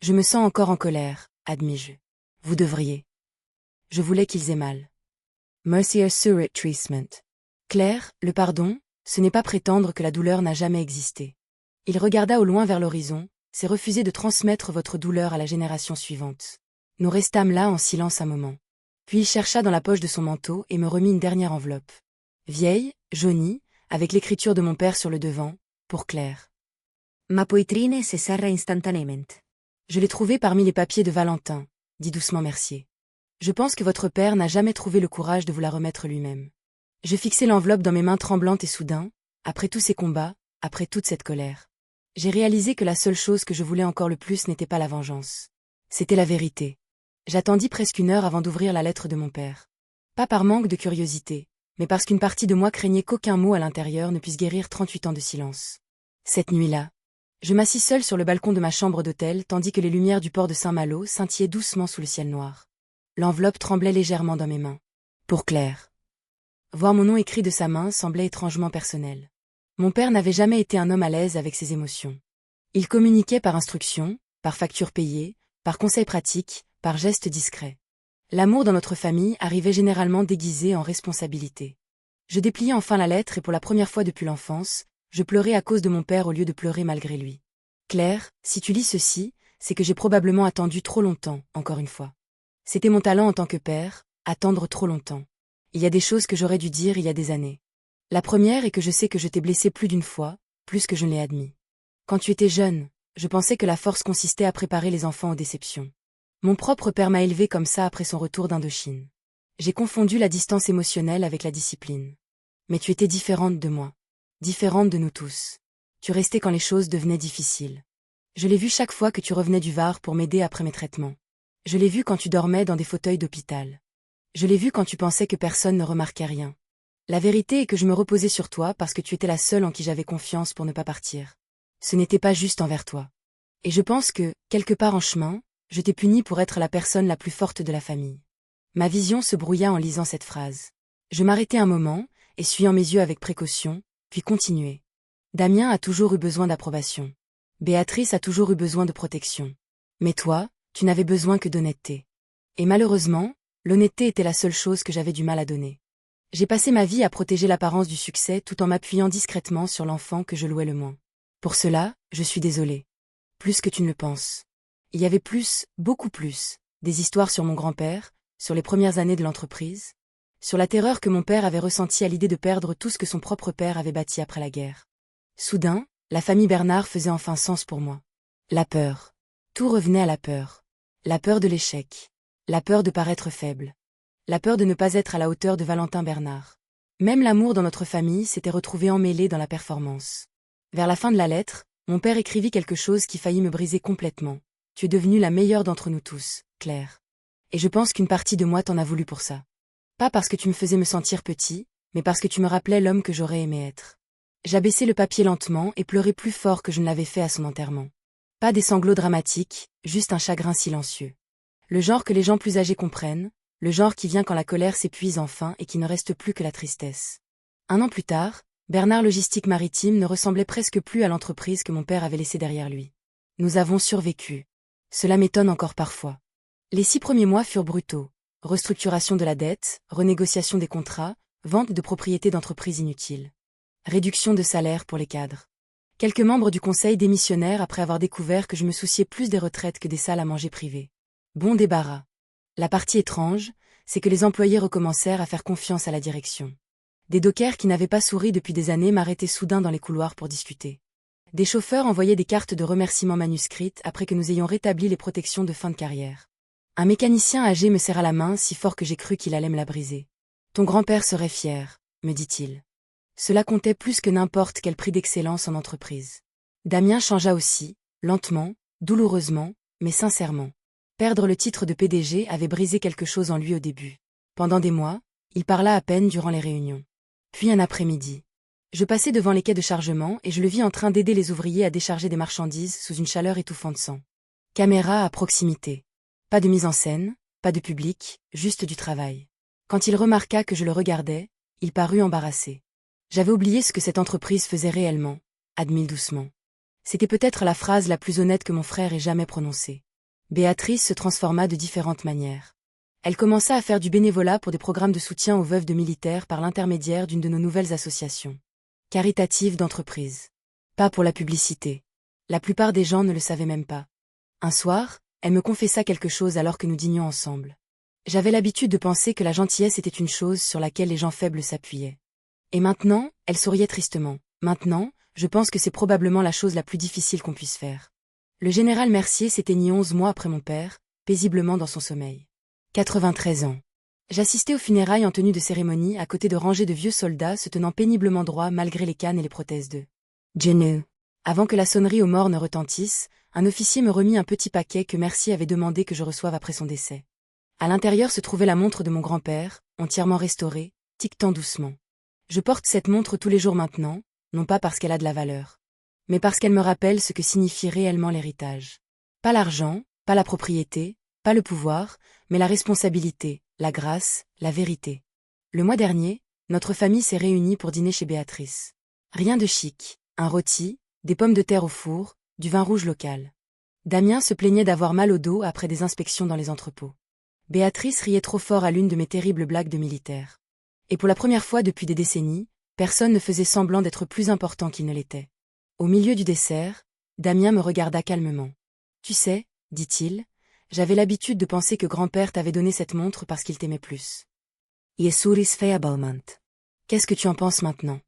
Je me sens encore en colère, admis-je. Vous devriez. Je voulais qu'ils aient mal. Mercier Surrey Treatment. Claire, le pardon, ce n'est pas prétendre que la douleur n'a jamais existé. Il regarda au loin vers l'horizon, c'est refuser de transmettre votre douleur à la génération suivante. Nous restâmes là en silence un moment. Puis il chercha dans la poche de son manteau et me remit une dernière enveloppe. Vieille, jaunie, avec l'écriture de mon père sur le devant, pour Claire. Ma poitrine se serra instantanément. Je l'ai trouvée parmi les papiers de Valentin, dit doucement Mercier. Je pense que votre père n'a jamais trouvé le courage de vous la remettre lui-même. Je fixai l'enveloppe dans mes mains tremblantes et soudain, après tous ces combats, après toute cette colère, j'ai réalisé que la seule chose que je voulais encore le plus n'était pas la vengeance. C'était la vérité. J'attendis presque une heure avant d'ouvrir la lettre de mon père. Pas par manque de curiosité, mais parce qu'une partie de moi craignait qu'aucun mot à l'intérieur ne puisse guérir 38 ans de silence. Cette nuit-là, je m'assis seul sur le balcon de ma chambre d'hôtel tandis que les lumières du port de Saint-Malo scintillaient doucement sous le ciel noir. L'enveloppe tremblait légèrement dans mes mains. Pour Claire. Voir mon nom écrit de sa main semblait étrangement personnel. Mon père n'avait jamais été un homme à l'aise avec ses émotions. Il communiquait par instruction, par facture payée, par conseil pratique, par geste discret. L'amour dans notre famille arrivait généralement déguisé en responsabilité. Je dépliai enfin la lettre et pour la première fois depuis l'enfance, je pleurais à cause de mon père au lieu de pleurer malgré lui. Claire, si tu lis ceci, c'est que j'ai probablement attendu trop longtemps, encore une fois. C'était mon talent en tant que père, attendre trop longtemps. Il y a des choses que j'aurais dû dire il y a des années. La première est que je sais que je t'ai blessé plus d'une fois, plus que je ne l'ai admis. Quand tu étais jeune, je pensais que la force consistait à préparer les enfants aux déceptions. Mon propre père m'a élevé comme ça après son retour d'Indochine. J'ai confondu la distance émotionnelle avec la discipline. Mais tu étais différente de moi. Différente de nous tous. Tu restais quand les choses devenaient difficiles. Je l'ai vu chaque fois que tu revenais du Var pour m'aider après mes traitements. Je l'ai vu quand tu dormais dans des fauteuils d'hôpital. Je l'ai vu quand tu pensais que personne ne remarquait rien. La vérité est que je me reposais sur toi parce que tu étais la seule en qui j'avais confiance pour ne pas partir. Ce n'était pas juste envers toi. Et je pense que, quelque part en chemin, je t'ai puni pour être la personne la plus forte de la famille. Ma vision se brouilla en lisant cette phrase. Je m'arrêtai un moment, essuyant mes yeux avec précaution, puis continuai. Damien a toujours eu besoin d'approbation. Béatrice a toujours eu besoin de protection. Mais toi, tu n'avais besoin que d'honnêteté. Et malheureusement, l'honnêteté était la seule chose que j'avais du mal à donner. J'ai passé ma vie à protéger l'apparence du succès tout en m'appuyant discrètement sur l'enfant que je louais le moins. Pour cela, je suis désolée. Plus que tu ne le penses. Il y avait plus, beaucoup plus, des histoires sur mon grand-père, sur les premières années de l'entreprise, sur la terreur que mon père avait ressentie à l'idée de perdre tout ce que son propre père avait bâti après la guerre. Soudain, la famille Bernard faisait enfin sens pour moi. La peur. Tout revenait à la peur. La peur de l'échec. La peur de paraître faible. La peur de ne pas être à la hauteur de Valentin Bernard. Même l'amour dans notre famille s'était retrouvé emmêlé dans la performance. Vers la fin de la lettre, mon père écrivit quelque chose qui faillit me briser complètement. Tu es devenue la meilleure d'entre nous tous, Claire. Et je pense qu'une partie de moi t'en a voulu pour ça. Pas parce que tu me faisais me sentir petit, mais parce que tu me rappelais l'homme que j'aurais aimé être. J'abaissai le papier lentement et pleurai plus fort que je ne l'avais fait à son enterrement. Pas des sanglots dramatiques, juste un chagrin silencieux. Le genre que les gens plus âgés comprennent, le genre qui vient quand la colère s'épuise enfin et qui ne reste plus que la tristesse. 1 an plus tard, Bernard Logistique Maritime ne ressemblait presque plus à l'entreprise que mon père avait laissée derrière lui. Nous avons survécu. Cela m'étonne encore parfois. Les 6 premiers mois furent brutaux. Restructuration de la dette, renégociation des contrats, vente de propriétés d'entreprises inutiles. Réduction de salaire pour les cadres. Quelques membres du conseil démissionnèrent après avoir découvert que je me souciais plus des retraites que des salles à manger privées. Bon débarras. La partie étrange, c'est que les employés recommencèrent à faire confiance à la direction. Des dockers qui n'avaient pas souri depuis des années m'arrêtaient soudain dans les couloirs pour discuter. Des chauffeurs envoyaient des cartes de remerciements manuscrites après que nous ayons rétabli les protections de fin de carrière. Un mécanicien âgé me serra la main si fort que j'ai cru qu'il allait me la briser. « Ton grand-père serait fier », me dit-il. Cela comptait plus que n'importe quel prix d'excellence en entreprise. Damien changea aussi, lentement, douloureusement, mais sincèrement. Perdre le titre de PDG avait brisé quelque chose en lui au début. Pendant des mois, il parla à peine durant les réunions. Puis un après-midi. Je passais devant les quais de chargement et je le vis en train d'aider les ouvriers à décharger des marchandises sous une chaleur étouffante sang. Caméra à proximité. Pas de mise en scène, pas de public, juste du travail. Quand il remarqua que je le regardais, il parut embarrassé. J'avais oublié ce que cette entreprise faisait réellement, admit doucement. C'était peut-être la phrase la plus honnête que mon frère ait jamais prononcée. Béatrice se transforma de différentes manières. Elle commença à faire du bénévolat pour des programmes de soutien aux veuves de militaires par l'intermédiaire d'une de nos nouvelles associations. Caritatives d'entreprise. Pas pour la publicité. La plupart des gens ne le savaient même pas. Un soir, elle me confessa quelque chose alors que nous dînions ensemble. J'avais l'habitude de penser que la gentillesse était une chose sur laquelle les gens faibles s'appuyaient. Et maintenant, elle souriait tristement. Maintenant, je pense que c'est probablement la chose la plus difficile qu'on puisse faire. Le général Mercier s'éteignit 11 mois après mon père, paisiblement dans son sommeil. 93 ans. J'assistais aux funérailles en tenue de cérémonie à côté de rangées de vieux soldats se tenant péniblement droit malgré les cannes et les prothèses de Jenny. Avant que la sonnerie aux morts ne retentisse, un officier me remit un petit paquet que Mercier avait demandé que je reçoive après son décès. À l'intérieur se trouvait la montre de mon grand-père, entièrement restaurée, tic-tant doucement. Je porte cette montre tous les jours maintenant, non pas parce qu'elle a de la valeur, mais parce qu'elle me rappelle ce que signifie réellement l'héritage. Pas l'argent, pas la propriété, pas le pouvoir, mais la responsabilité, la grâce, la vérité. Le mois dernier, notre famille s'est réunie pour dîner chez Béatrice. Rien de chic, un rôti, des pommes de terre au four, du vin rouge local. Damien se plaignait d'avoir mal au dos après des inspections dans les entrepôts. Béatrice riait trop fort à l'une de mes terribles blagues de militaire. Et pour la première fois depuis des décennies, personne ne faisait semblant d'être plus important qu'il ne l'était. Au milieu du dessert, Damien me regarda calmement. « Tu sais, dit-il, j'avais l'habitude de penser que grand-père t'avait donné cette montre parce qu'il t'aimait plus. Yesuris feabalment. Qu'est-ce que tu en penses maintenant ?»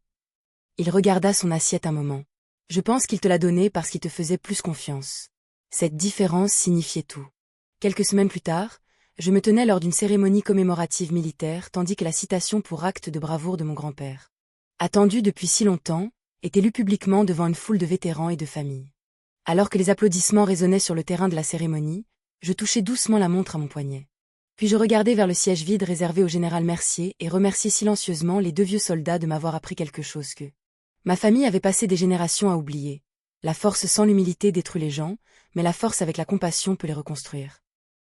Il regarda son assiette un moment. « Je pense qu'il te l'a donnée parce qu'il te faisait plus confiance. » Cette différence signifiait tout. Quelques semaines plus tard, je me tenais lors d'une cérémonie commémorative militaire tandis que la citation pour acte de bravoure de mon grand-père, attendue depuis si longtemps, était lue publiquement devant une foule de vétérans et de familles. Alors que les applaudissements résonnaient sur le terrain de la cérémonie, je touchai doucement la montre à mon poignet. Puis je regardai vers le siège vide réservé au général Mercier et remerciai silencieusement les 2 vieux soldats de m'avoir appris quelque chose que ma famille avait passé des générations à oublier. La force sans l'humilité détruit les gens, mais la force avec la compassion peut les reconstruire.